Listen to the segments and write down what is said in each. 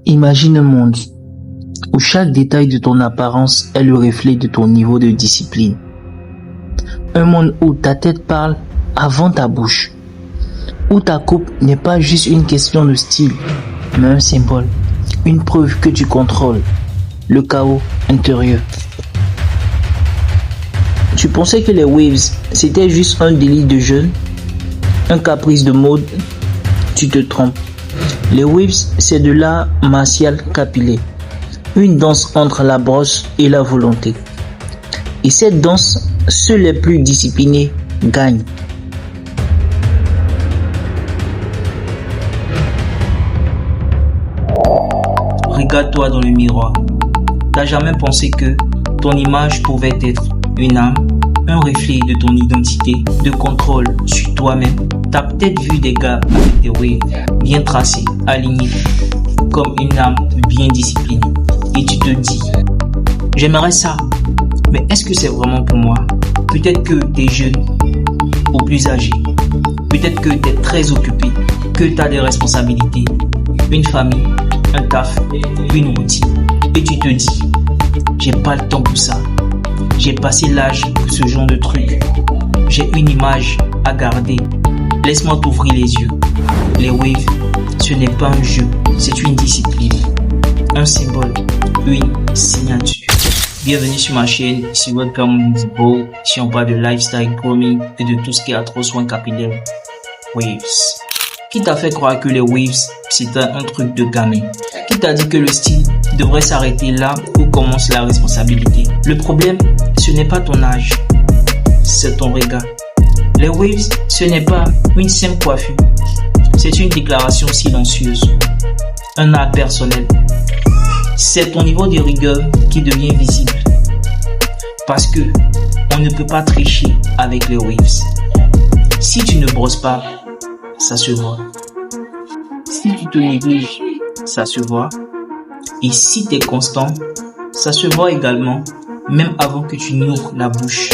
Imagine un monde où chaque détail de ton apparence est le reflet de ton niveau de discipline. Un monde où ta tête parle avant ta bouche. Où ta coupe n'est pas juste une question de style, mais un symbole, une preuve que tu contrôles le chaos intérieur. Tu pensais que les waves, c'était juste un délit de jeune, un caprice de mode? Tu te trompes. Les waves, c'est de l'art martial capillaire, une danse entre la brosse et la volonté. Et cette danse, seuls les plus disciplinés gagnent. Regarde-toi dans le miroir. T'as jamais pensé que ton image pouvait être une âme, un reflet de ton identité, de contrôle sur toi-même? T'as peut-être vu des gars avec des waves bien tracés, alignés, comme une âme bien disciplinée. Et tu te dis, j'aimerais ça, mais est-ce que c'est vraiment pour moi? Peut-être que t'es jeune ou plus âgé, peut-être que t'es très occupé, que t'as des responsabilités, une famille, un taf, une routine. Et tu te dis, j'ai pas le temps pour ça. J'ai passé l'âge pour ce genre de truc. J'ai une image à garder. Laisse-moi t'ouvrir les yeux. Les waves, ce n'est pas un jeu, c'est une discipline. Un symbole, une signature. Bienvenue sur ma chaîne, ici votre Cameroun Beau. Ici on parle de lifestyle, grooming et de tout ce qui a trop soin capillaire. Waves. Qui t'a fait croire que les waves, c'était un truc de gamin? Qui t'a dit que le style devrait s'arrêter là où commence la responsabilité? Le problème, ce n'est pas ton âge, c'est ton regard. Les waves, ce n'est pas une simple coiffure, c'est une déclaration silencieuse, un art personnel. C'est ton niveau de rigueur qui devient visible. Parce que on ne peut pas tricher avec les waves. Si tu ne brosses pas, ça se voit. Si tu te négliges, ça se voit. Et si tu es constant, ça se voit également, même avant que tu n'ouvres la bouche.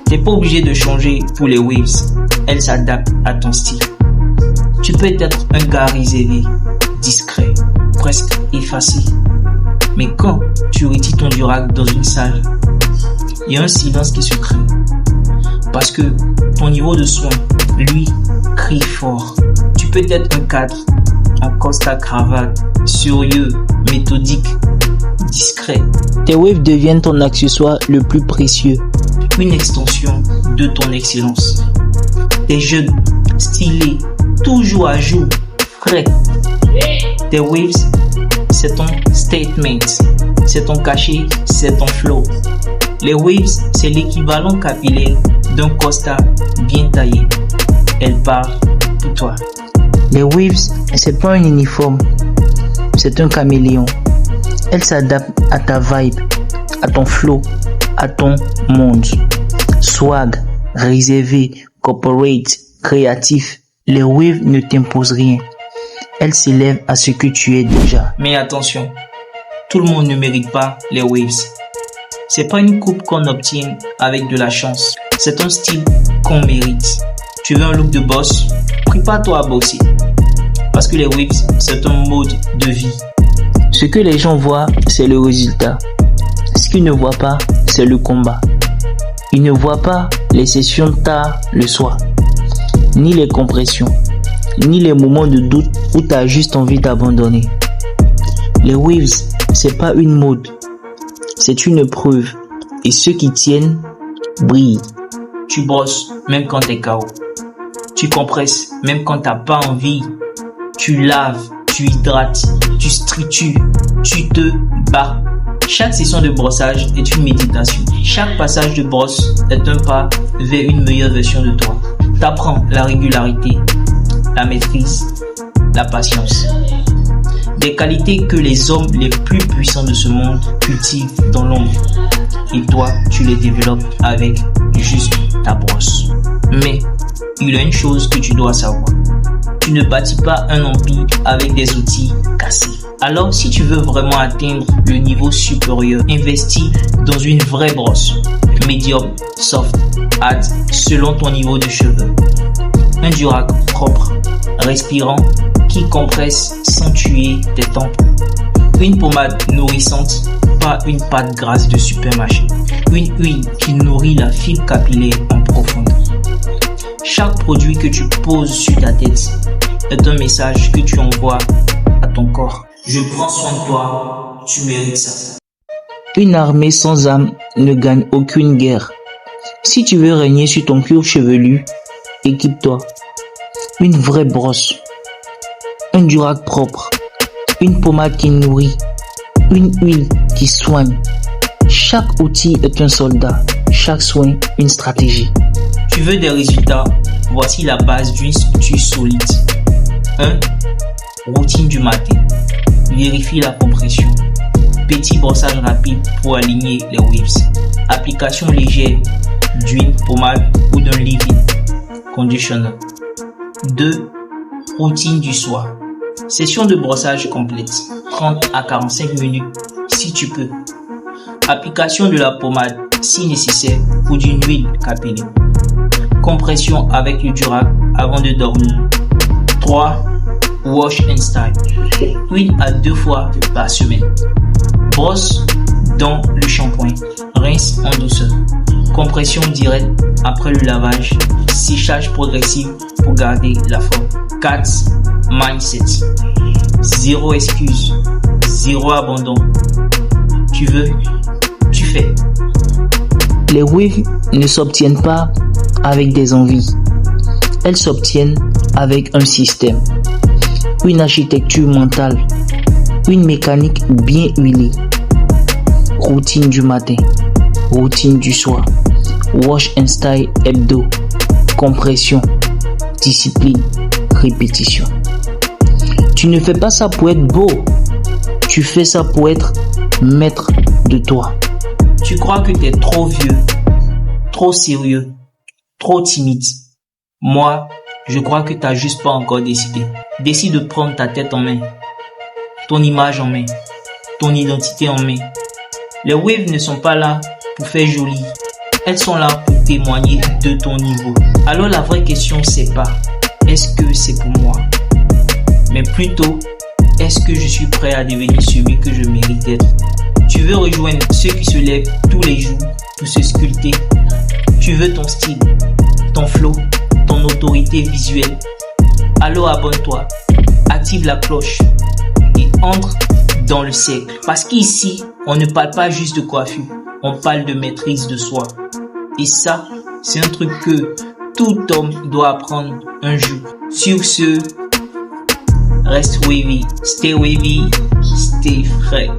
Tu n'es pas obligé de changer pour les waves. Elles s'adaptent à ton style. Tu peux être un gars réservé, discret, presque effacé. Mais quand tu retires ton durac dans une salle, il y a un silence qui se crée. Parce que ton niveau de soin, lui, crie fort. Tu peux être un cadre, en costard cravate, sérieux, méthodique, discret. Tes waves deviennent ton accessoire le plus précieux. Une extension de ton excellence. T'es jeune, stylé, toujours à jour, frais. Tes waves, c'est ton statement, c'est ton cachet, c'est ton flow. Les waves, c'est l'équivalent capillaire d'un costard bien taillé. Elle parle pour toi. Les waves, c'est pas un uniforme, c'est un caméléon. Elle s'adapte à ta vibe, à ton flow, à ton monde. Swag, réservé, corporate, créatif. Les waves ne t'imposent rien. Elles s'élèvent à ce que tu es déjà. Mais attention, tout le monde ne mérite pas les waves. C'est pas une coupe qu'on obtient avec de la chance. C'est un style qu'on mérite. Tu veux un look de boss? Prépare-toi à bosser. Parce que les waves, c'est un mode de vie. Ce que les gens voient, c'est le résultat. Ce qu'ils ne voient pas, c'est le combat. Ils ne voient pas les sessions tard le soir, ni les compressions, ni les moments de doute où tu as juste envie d'abandonner. Les waves, c'est pas une mode, c'est une preuve. Et ceux qui tiennent brillent. Tu brosses même quand t'es KO. Tu compresses même quand t'as pas envie. Tu laves, tu hydrates, tu stritures, tu te bats. Chaque session de brossage est une méditation. Chaque passage de brosse est un pas vers une meilleure version de toi. T'apprends la régularité, la maîtrise, la patience. Des qualités que les hommes les plus puissants de ce monde cultivent dans l'ombre. Et toi, tu les développes avec juste ta brosse. Mais il y a une chose que tu dois savoir. Tu ne bâtis pas un empire avec des outils cassés. Alors, si tu veux vraiment atteindre le niveau supérieur, investis dans une vraie brosse. Medium, soft, hard, selon ton niveau de cheveux. Un durac propre, respirant, qui compresse sans tuer tes tempes. Une pommade nourrissante, pas une pâte grasse de supermarché. Une huile qui nourrit la fibre capillaire en profondeur. Chaque produit que tu poses sur ta tête est un message que tu envoies à ton corps. Je prends soin de toi, tu mérites ça. Une armée sans âme ne gagne aucune guerre. Si tu veux régner sur ton cuir chevelu, équipe-toi. Une vraie brosse, un durac propre, une pommade qui nourrit, une huile qui soigne. Chaque outil est un soldat, chaque soin une stratégie. Tu veux des résultats? Voici la base d'une structure solide. 1. Routine du matin. Vérifie la compression. Petit brossage rapide pour aligner les waves. Application légère d'huile, pommade ou d'un leave-in conditioner. 2. Routine du soir. Session de brossage complète. 30 à 45 minutes si tu peux. Application de la pommade si nécessaire ou d'une huile capillaire. Compression avec le durac avant de dormir. 3. Wash and style. 1 à 2 fois par semaine. Brosse dans le shampoing. Rince en douceur. Compression directe après le lavage. Séchage progressif pour garder la forme. 4. Mindset. Zéro excuse. Zéro abandon. Tu veux, tu fais. Les waves ne s'obtiennent pas avec des envies. Elles s'obtiennent avec un système, une architecture mentale, une mécanique bien huilée. Routine du matin, routine du soir, wash and style hebdo, compression, discipline, répétition. Tu ne fais pas ça pour être beau, tu fais ça pour être maître de toi. Tu crois que tu es trop vieux, trop sérieux, trop timide. Moi, je crois que tu n'as juste pas encore décidé. Décide de prendre ta tête en main, ton image en main, ton identité en main. Les waves ne sont pas là pour faire joli. Elles sont là pour témoigner de ton niveau. Alors la vraie question c'est pas est-ce que c'est pour moi, mais plutôt est-ce que je suis prêt à devenir celui que je mérite d'être. Tu veux rejoindre ceux qui se lèvent tous les jours pour se sculpter. Tu veux ton style, ton flow, ton autorité visuelle. Alors abonne-toi, active la cloche et entre dans le cercle. Parce qu'ici, on ne parle pas juste de coiffure, on parle de maîtrise de soi. Et ça, c'est un truc que tout homme doit apprendre un jour. Sur ce, reste wavy, stay frais.